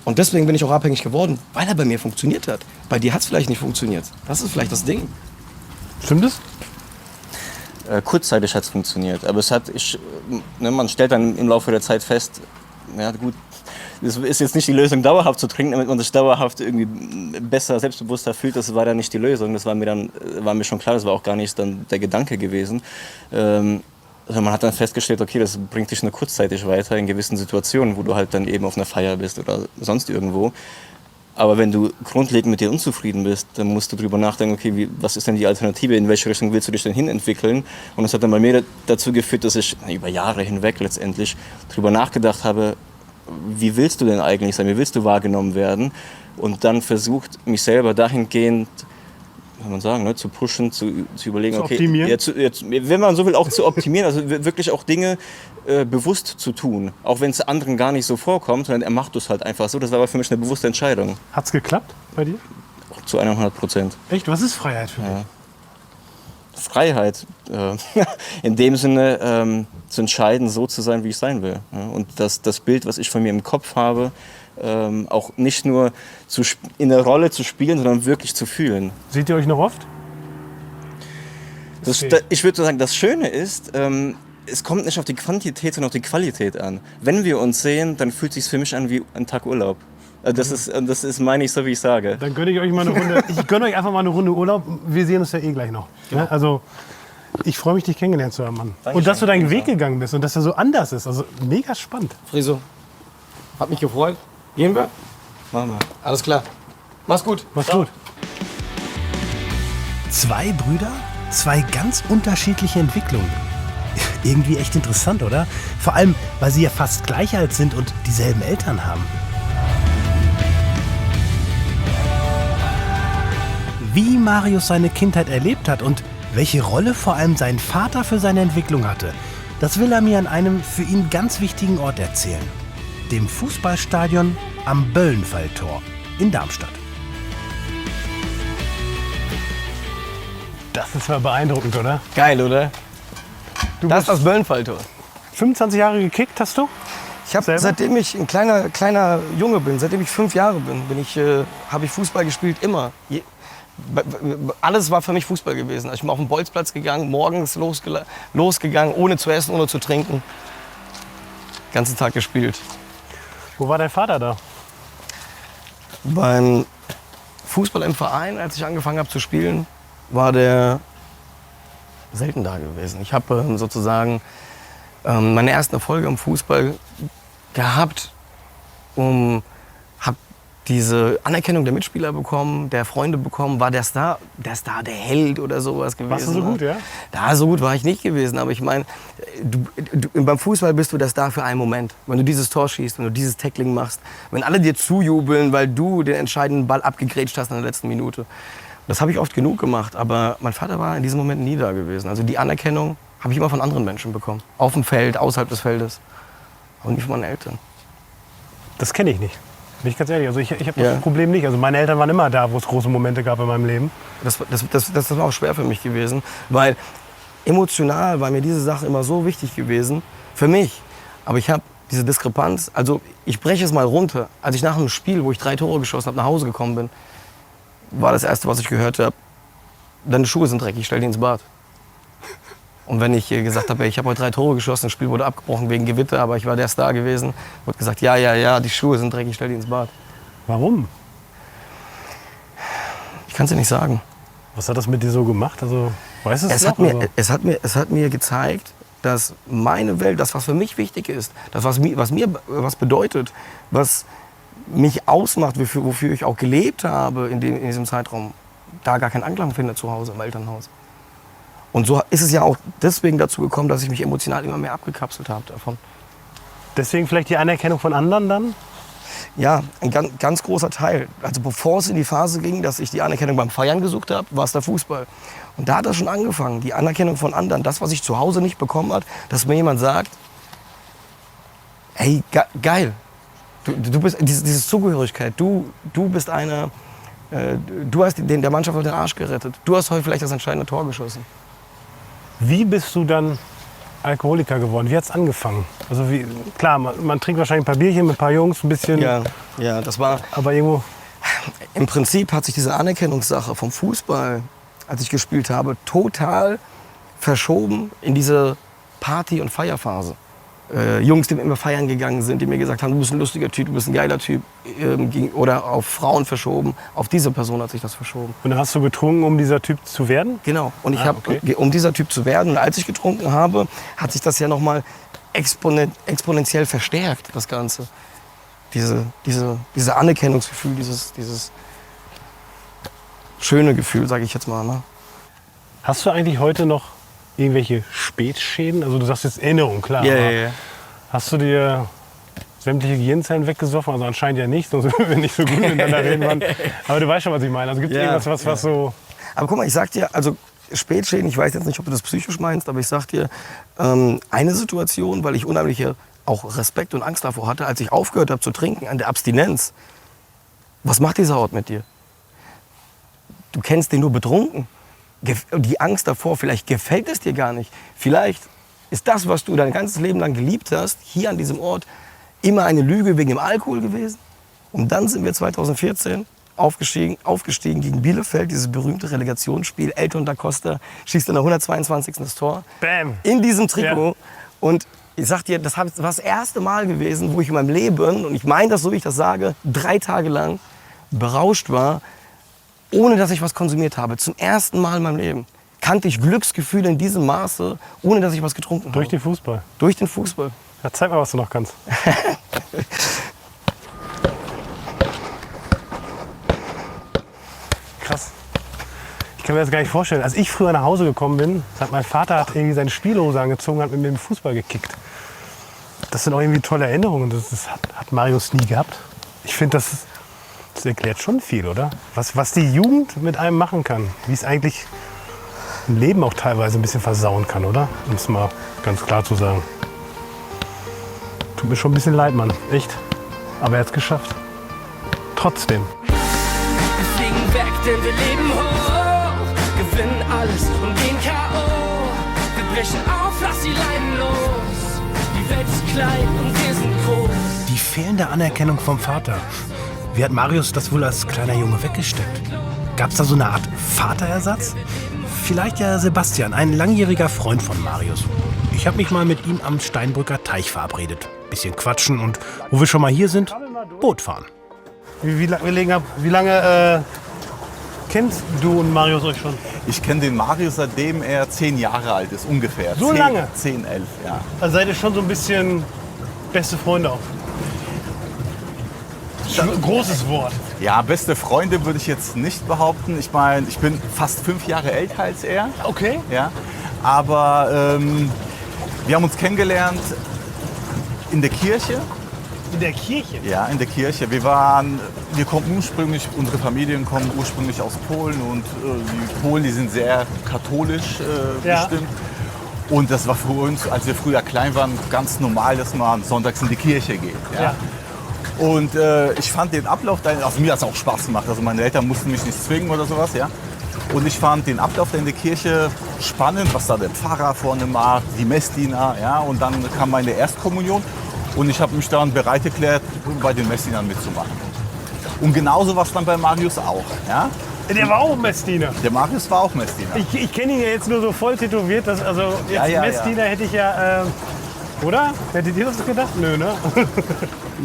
und deswegen bin ich auch abhängig geworden, weil er bei mir funktioniert hat. Bei dir hat es vielleicht nicht funktioniert. Das ist vielleicht das Ding. Stimmt es? Kurzzeitig hat es funktioniert, aber man stellt dann im Laufe der Zeit fest, ja gut, es ist jetzt nicht die Lösung, dauerhaft zu trinken, damit man sich dauerhaft irgendwie besser, selbstbewusster fühlt. Das war dann nicht die Lösung, das war mir schon klar, das war auch gar nicht dann der Gedanke gewesen. Also man hat dann festgestellt, okay, das bringt dich nur kurzzeitig weiter in gewissen Situationen, wo du halt dann eben auf einer Feier bist oder sonst irgendwo. Aber wenn du grundlegend mit dir unzufrieden bist, dann musst du drüber nachdenken, okay, was ist denn die Alternative, in welche Richtung willst du dich denn hinentwickeln? Und das hat dann bei mir dazu geführt, dass ich über Jahre hinweg letztendlich drüber nachgedacht habe, wie willst du denn eigentlich sein, wie willst du wahrgenommen werden? Und dann versucht, mich selber dahingehend, kann man sagen, ne, zu pushen, zu überlegen, Zu okay, optimieren? wenn man so will, auch zu optimieren, also wirklich auch Dinge bewusst zu tun, auch wenn es anderen gar nicht so vorkommt, sondern er macht es halt einfach so. Das war aber für mich eine bewusste Entscheidung, Hat's geklappt bei dir? zu 100%. Echt? Was ist Freiheit für dich? Freiheit, in dem Sinne zu entscheiden, so zu sein, wie ich sein will. Ja? Und das Bild, was ich von mir im Kopf habe, auch nicht nur in der Rolle zu spielen, sondern wirklich zu fühlen. Seht ihr euch noch oft? Ich würde sagen, das Schöne ist, es kommt nicht auf die Quantität, sondern auf die Qualität an. Wenn wir uns sehen, dann fühlt es sich für mich an wie ein Tag Urlaub. Das ist meine ich so, wie ich sage. Dann gönne ich euch mal eine Runde. Ich gönne euch einfach mal eine Runde Urlaub. Wir sehen uns ja eh gleich noch. Ne? Also ich freue mich, dich kennengelernt zu haben, Mann. Und dass du deinen Weg gegangen bist und dass er so anders ist. Also mega spannend. Friso, hat mich gefreut. Gehen wir? Machen wir. Alles klar. Mach's gut. Mach's gut. Zwei Brüder, zwei ganz unterschiedliche Entwicklungen. Irgendwie echt interessant, oder? Vor allem, weil sie ja fast gleich alt sind und dieselben Eltern haben. Wie Marius seine Kindheit erlebt hat und welche Rolle vor allem sein Vater für seine Entwicklung hatte, das will er mir an einem für ihn ganz wichtigen Ort erzählen. Dem Fußballstadion am Böllenfalltor in Darmstadt. Das ist mal beeindruckend, oder? Geil, oder? Du Das bist ist das Böllenfalltor. 25 Jahre gekickt, hast du? Ich habe, Selber? seitdem ich ein kleiner Junge bin, seitdem ich 5 Jahre bin, habe ich Fußball gespielt, immer. Alles war für mich Fußball gewesen. Ich bin auf den Bolzplatz gegangen, morgens losgegangen, ohne zu essen, ohne zu trinken. Den ganzen Tag gespielt. Wo war dein Vater da? Beim Fußball im Verein, als ich angefangen habe zu spielen, war der selten da gewesen. Ich habe sozusagen meine ersten Erfolge im Fußball gehabt, habe diese Anerkennung der Mitspieler bekommen, der Freunde bekommen, war der Star, der Held oder sowas gewesen. Warst du so gut, ja? Da so gut war ich nicht gewesen, aber ich meine, beim Fußball bist du der Star für einen Moment. Wenn du dieses Tor schießt, wenn du dieses Tackling machst, wenn alle dir zujubeln, weil du den entscheidenden Ball abgegrätscht hast in der letzten Minute. Das habe ich oft genug gemacht, aber mein Vater war in diesem Moment nie da gewesen. Also die Anerkennung habe ich immer von anderen Menschen bekommen. Auf dem Feld, außerhalb des Feldes. Aber nicht von meinen Eltern. Das kenne ich nicht. Bin ich ganz ehrlich. Also ich habe Ja. das Problem nicht. Also meine Eltern waren immer da, wo es große Momente gab in meinem Leben. Das war auch schwer für mich gewesen, weil emotional war mir diese Sache immer so wichtig gewesen, für mich. Aber ich habe diese Diskrepanz, also ich breche es mal runter. Als ich nach einem Spiel, wo ich 3 Tore geschossen habe, nach Hause gekommen bin, war das Erste, was ich gehört habe, deine Schuhe sind dreckig, stell die ins Bad. Und wenn ich gesagt habe, ich habe heute 3 Tore geschossen, das Spiel wurde abgebrochen wegen Gewitter, aber ich war der Star gewesen, wurde gesagt, ja, die Schuhe sind dreckig, stell die ins Bad. Warum? Ich kann es dir nicht sagen. Was hat das mit dir so gemacht? Also, weißt du es noch? Es hat mir gezeigt, dass meine Welt, das, was für mich wichtig ist, das, was was bedeutet, was mich ausmacht, wofür ich auch gelebt habe in diesem Zeitraum, da gar keinen Anklang findet zu Hause im Elternhaus. Und so ist es ja auch deswegen dazu gekommen, dass ich mich emotional immer mehr abgekapselt habe davon. Deswegen vielleicht die Anerkennung von anderen dann? Ja, ein ganz großer Teil. Also bevor es in die Phase ging, dass ich die Anerkennung beim Feiern gesucht habe, war es der Fußball. Und da hat das schon angefangen, die Anerkennung von anderen. Das, was ich zu Hause nicht bekommen habe, dass mir jemand sagt, hey, geil, du bist diese Zugehörigkeit, du bist einer, du hast der Mannschaft den Arsch gerettet. Du hast heute vielleicht das entscheidende Tor geschossen. Wie bist du dann Alkoholiker geworden? Wie hat es angefangen? Also klar, man trinkt wahrscheinlich ein paar Bierchen mit ein paar Jungs, ein bisschen. Ja, das war. Aber irgendwo. Im Prinzip hat sich diese Anerkennungssache vom Fußball, als ich gespielt habe, total verschoben in diese Party- und Feierphase. Jungs, die immer feiern gegangen sind, die mir gesagt haben, du bist ein lustiger Typ, du bist ein geiler Typ, oder auf Frauen verschoben. Auf diese Person hat sich das verschoben. Und dann hast du getrunken, um dieser Typ zu werden? Genau. Und ich um dieser Typ zu werden, und als ich getrunken habe, hat sich das ja noch mal exponentiell verstärkt, das Ganze. diese Anerkennungsgefühl, dieses schöne Gefühl, sage ich jetzt mal. Ne? Hast du eigentlich heute noch irgendwelche Spätschäden? Also du sagst jetzt Erinnerung, klar. aber Hast du dir sämtliche Gehirnzellen weggesoffen? Also anscheinend ja nicht, sonst würden wir nicht so gut miteinander reden. Mann. Aber du weißt schon, was ich meine. Also gibt es irgendwas, was so... Aber guck mal, ich sag dir, also Spätschäden, ich weiß jetzt nicht, ob du das psychisch meinst, aber ich sag dir, eine Situation, weil ich unheimliche auch Respekt und Angst davor hatte, als ich aufgehört habe zu trinken, an der Abstinenz. Was macht dieser Ort mit dir? Du kennst den nur betrunken. Die Angst davor, vielleicht gefällt es dir gar nicht. Vielleicht ist das, was du dein ganzes Leben lang geliebt hast, hier an diesem Ort immer eine Lüge wegen dem Alkohol gewesen. Und dann sind wir 2014 aufgestiegen gegen Bielefeld, dieses berühmte Relegationsspiel. Elton da Costa schießt in der 122. das Tor. Bam. In diesem Trikot. Ja. Und ich sag dir, das war das erste Mal gewesen, wo ich in meinem Leben, und ich meine das so, wie ich das sage, 3 Tage lang berauscht war, ohne dass ich was konsumiert habe. Zum ersten Mal in meinem Leben kannte ich Glücksgefühle in diesem Maße, ohne dass ich was getrunken habe. Durch den Fußball. Durch den Fußball. Ja, zeig mal, was du noch kannst. Krass. Ich kann mir das gar nicht vorstellen. Als ich früher nach Hause gekommen bin, mein Vater hat irgendwie seine Spielhose angezogen und hat mit mir im Fußball gekickt. Das sind auch irgendwie tolle Erinnerungen. Das hat Marius nie gehabt. Ich finde, das erklärt schon viel, oder? Was die Jugend mit einem machen kann. Wie es eigentlich ein Leben auch teilweise ein bisschen versauen kann, oder? Um es mal ganz klar zu sagen. Tut mir schon ein bisschen leid, Mann. Echt. Aber er hat es geschafft. Trotzdem. Wir fliegen weg, denn wir leben hoch, gewinnen alles und gehen K.O. Wir brechen auf, lass die Leiden los. Die Welt ist klein und wir sind groß. Die fehlende Anerkennung vom Vater. Wie hat Marius das wohl als kleiner Junge weggesteckt? Gab es da so eine Art Vaterersatz? Vielleicht ja Sebastian, ein langjähriger Freund von Marius. Ich habe mich mal mit ihm am Steinbrücker Teich verabredet. Bisschen quatschen und, wo wir schon mal hier sind, Boot fahren. Wie lange kennt du und Marius euch schon? Ich kenne den Marius, seitdem er 10 Jahre alt ist, ungefähr. So lange? 10, 11, ja. Also seid ihr schon so ein bisschen beste Freunde auch? Das ist ein großes Wort. Ja, beste Freunde würde ich jetzt nicht behaupten. Ich meine, ich bin fast 5 Jahre älter als er. Okay. Ja, aber wir haben uns kennengelernt in der Kirche. In der Kirche? Ja, in der Kirche. Unsere Familien kommen ursprünglich aus Polen und die Polen, die sind sehr katholisch bestimmt. Und das war für uns, als wir früher klein waren, ganz normal, dass man sonntags in die Kirche geht. Ja? Und ich fand den Ablauf, also mir hat es auch Spaß gemacht. Also meine Eltern mussten mich nicht zwingen oder sowas. Ja? Und ich fand den Ablauf in der Kirche spannend, was da der Pfarrer vorne macht, die Messdiener. Ja? Und dann kam meine Erstkommunion. Und ich habe mich dann bereit erklärt, bei den Messdienern mitzumachen. Und genauso war es dann bei Marius auch. Ja? Der war auch Messdiener. Der Marius war auch Messdiener. Ich kenne ihn ja jetzt nur so voll tätowiert. Also jetzt Messdiener hätte ich ja... Oder? Hättet ihr das gedacht? Nö, ne?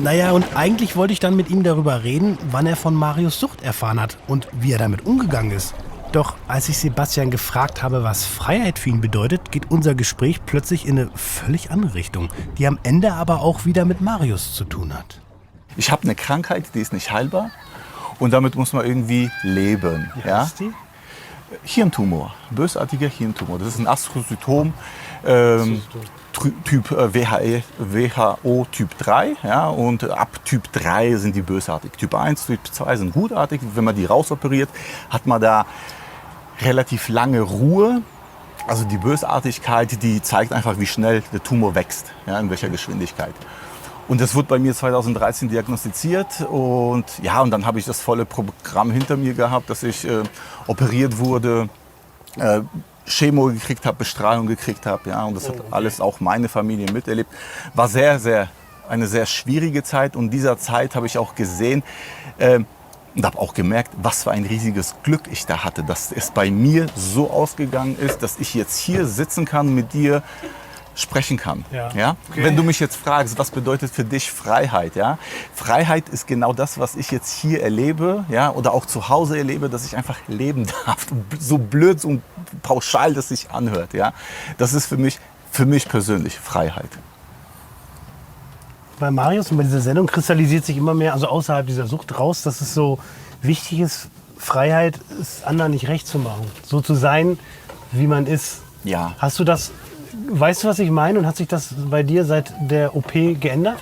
Naja, und eigentlich wollte ich dann mit ihm darüber reden, wann er von Marius Sucht erfahren hat und wie er damit umgegangen ist. Doch als ich Sebastian gefragt habe, was Freiheit für ihn bedeutet, geht unser Gespräch plötzlich in eine völlig andere Richtung, die am Ende aber auch wieder mit Marius zu tun hat. Ich habe eine Krankheit, die ist nicht heilbar und damit muss man irgendwie leben. Wie heißt die? Hirntumor, bösartiger Hirntumor. Das ist ein Astrozytom, Typ WHO Typ 3. Ja, und ab Typ 3 sind die bösartig. Typ 1, Typ 2 sind gutartig. Wenn man die rausoperiert, hat man da relativ lange Ruhe. Also die Bösartigkeit, die zeigt einfach, wie schnell der Tumor wächst, ja, in welcher Geschwindigkeit. Und das wurde bei mir 2013 diagnostiziert und ja, und dann habe ich das volle Programm hinter mir gehabt, dass ich operiert wurde, Chemo gekriegt habe, Bestrahlung gekriegt habe, ja, und das hat alles auch meine Familie miterlebt. War eine sehr schwierige Zeit und in dieser Zeit habe ich auch gesehen und habe auch gemerkt, was für ein riesiges Glück ich da hatte, dass es bei mir so ausgegangen ist, dass ich jetzt hier sitzen kann, mit dir sprechen kann. Ja? Okay. Wenn du mich jetzt fragst, was bedeutet für dich Freiheit? Ja? Freiheit ist genau das, was ich jetzt hier erlebe, ja? Oder auch zu Hause erlebe, dass ich einfach leben darf. So blöd, so pauschal das sich anhört. Ja? Das ist für mich persönlich Freiheit. bei Marius und bei dieser Sendung kristallisiert sich immer mehr, also außerhalb dieser Sucht raus, dass es so wichtig ist, Freiheit ist anderen nicht recht zu machen. So zu sein, wie man ist. Ja. Hast du das, weißt du, was ich meine? Und hat sich das bei dir seit der OP geändert?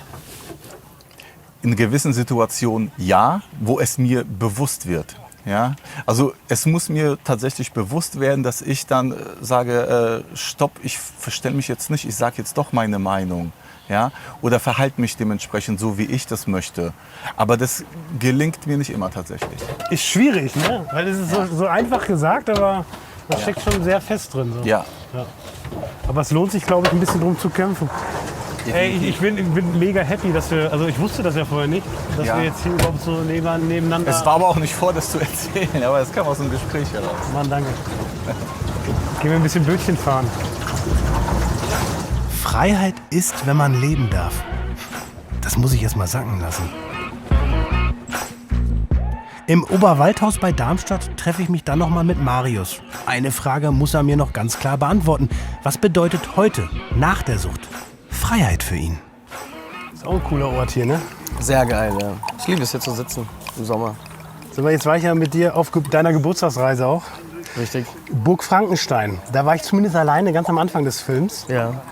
In gewissen Situationen ja, wo es mir bewusst wird. Ja? Also es muss mir tatsächlich bewusst werden, dass ich dann sage, stopp, ich verstelle mich jetzt nicht, ich sage jetzt doch meine Meinung. Ja? Oder verhalte mich dementsprechend so, wie ich das möchte. Aber das gelingt mir nicht immer tatsächlich. Ist schwierig, ne? Weil es ist so einfach gesagt, aber man steckt schon sehr fest drin. So. Ja. Ja. Aber es lohnt sich, glaube ich, ein bisschen drum zu kämpfen. Ey, ich bin mega happy, dass wir, also ich wusste das ja vorher nicht, dass Ja. wir jetzt hier überhaupt so nebeneinander... Es war aber auch nicht vor, das zu erzählen, aber es kam aus dem Gespräch heraus. Mann, danke. Gehen wir ein bisschen Bötchen fahren. Freiheit ist, wenn man leben darf. Das muss ich erst mal sacken lassen. Im Oberwaldhaus bei Darmstadt treffe ich mich dann noch mal mit Marius. Eine Frage muss er mir noch ganz klar beantworten. Was bedeutet heute, nach der Sucht, Freiheit für ihn? Ist auch ein cooler Ort hier, ne? Sehr geil, ja. Ich liebe es hier zu sitzen im Sommer. So, jetzt war ich ja mit dir auf deiner Geburtstagsreise auch. Richtig? Burg Frankenstein. Da war ich zumindest alleine ganz am Anfang des Films. Ja.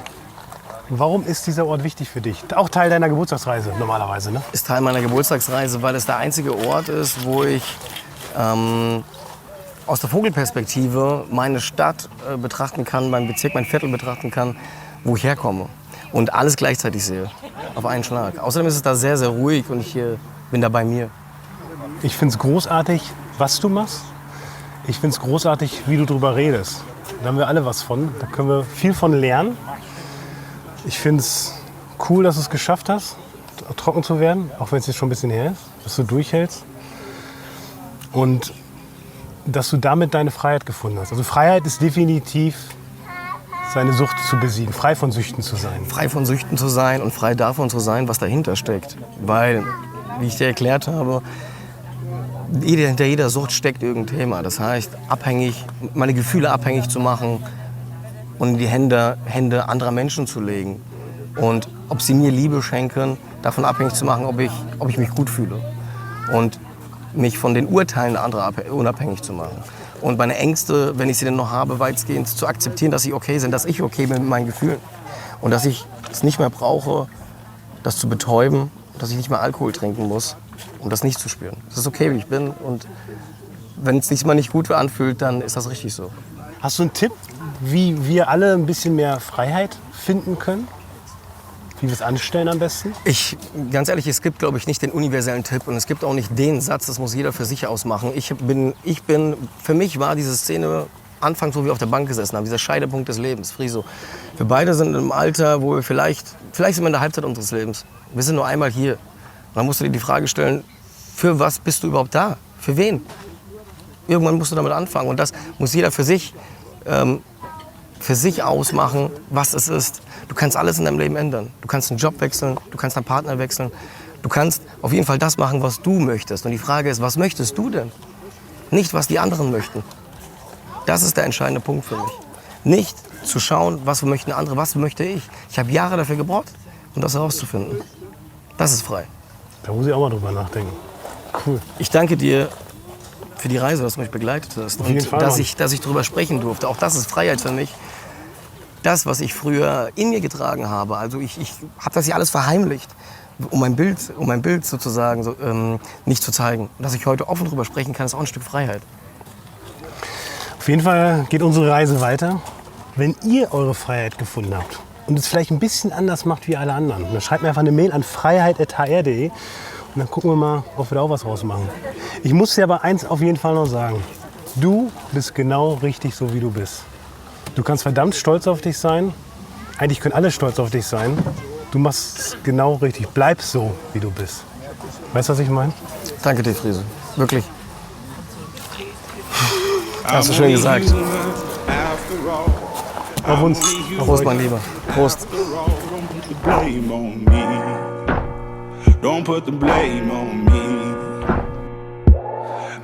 Warum ist dieser Ort wichtig für dich? Auch Teil deiner Geburtstagsreise normalerweise, ne? Ist Teil meiner Geburtstagsreise, weil es der einzige Ort ist, wo ich aus der Vogelperspektive meine Stadt betrachten kann, meinen Bezirk, mein Viertel betrachten kann, wo ich herkomme. Und alles gleichzeitig sehe, auf einen Schlag. Außerdem ist es da sehr, sehr ruhig und ich bin da bei mir. Ich finde es großartig, was du machst. Ich finde es großartig, wie du drüber redest. Da haben wir alle was von. Da können wir viel von lernen. Ich finde es cool, dass du es geschafft hast, trocken zu werden, auch wenn es jetzt schon ein bisschen her ist, dass du durchhältst. Und dass du damit deine Freiheit gefunden hast. Also Freiheit ist definitiv, seine Sucht zu besiegen, frei von Süchten zu sein. Frei von Süchten zu sein und frei davon zu sein, was dahinter steckt. Weil, wie ich dir erklärt habe, hinter jeder Sucht steckt irgendein Thema. Das heißt, meine Gefühle abhängig zu machen und in die Hände anderer Menschen zu legen. Und ob sie mir Liebe schenken, davon abhängig zu machen, ob ich mich gut fühle. Und mich von den Urteilen anderer unabhängig zu machen. Und meine Ängste, wenn ich sie denn noch habe, weitgehend zu akzeptieren, dass sie okay sind, dass ich okay bin mit meinen Gefühlen. Und dass ich es nicht mehr brauche, das zu betäuben, dass ich nicht mehr Alkohol trinken muss, um das nicht zu spüren. Es ist okay, wie ich bin. Und wenn es sich mal nicht gut anfühlt, dann ist das richtig so. Hast du einen Tipp, wie wir alle ein bisschen mehr Freiheit finden können? Wie wir es anstellen am besten? Ganz ehrlich, es gibt, glaube ich, nicht den universellen Tipp und es gibt auch nicht den Satz, das muss jeder für sich ausmachen. Für mich war diese Szene anfangs, wo wir auf der Bank gesessen haben, dieser Scheidepunkt des Lebens, Friso. Wir beide sind im Alter, wo wir vielleicht sind wir in der Halbzeit unseres Lebens. Wir sind nur einmal hier. Und dann musst du dir die Frage stellen, für was bist du überhaupt da? Für wen? Irgendwann musst du damit anfangen und das muss jeder für sich ausmachen, was es ist. Du kannst alles in deinem Leben ändern. Du kannst einen Job wechseln, du kannst deinen Partner wechseln. Du kannst auf jeden Fall das machen, was du möchtest. Und die Frage ist, was möchtest du denn? Nicht, was die anderen möchten. Das ist der entscheidende Punkt für mich. Nicht zu schauen, was möchten andere, was möchte ich. Ich habe Jahre dafür gebraucht, um das herauszufinden. Das ist frei. Da muss ich auch mal drüber nachdenken. Cool. Ich danke dir für die Reise, dass du mich begleitet hast. Auf jeden Und Fall, dass Mann. ich darüber sprechen durfte. Auch das ist Freiheit für mich. Das, was ich früher in mir getragen habe, also ich habe das ja alles verheimlicht, um mein Bild sozusagen nicht zu zeigen. Und dass ich heute offen darüber sprechen kann, ist auch ein Stück Freiheit. Auf jeden Fall geht unsere Reise weiter. Wenn ihr eure Freiheit gefunden habt und es vielleicht ein bisschen anders macht wie alle anderen, dann schreibt mir einfach eine Mail an freiheit@hr.de und dann gucken wir mal, ob wir da auch was rausmachen. Ich muss dir aber eins auf jeden Fall noch sagen. Du bist genau richtig so, wie du bist. Du kannst verdammt stolz auf dich sein. Eigentlich können alle stolz auf dich sein. Du machst es genau richtig. Bleib so, wie du bist. Weißt du, was ich meine? Danke dir, Friese. Wirklich. Hast du schön gesagt. Auf uns. Prost, mein Lieber. Prost. Don't put the blame on me.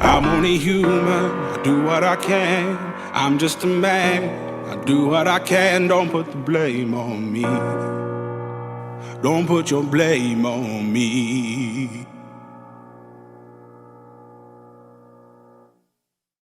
I'm only human, I do what I can. I'm just a man, I do what I can. Don't put the blame on me. Don't put your blame on me.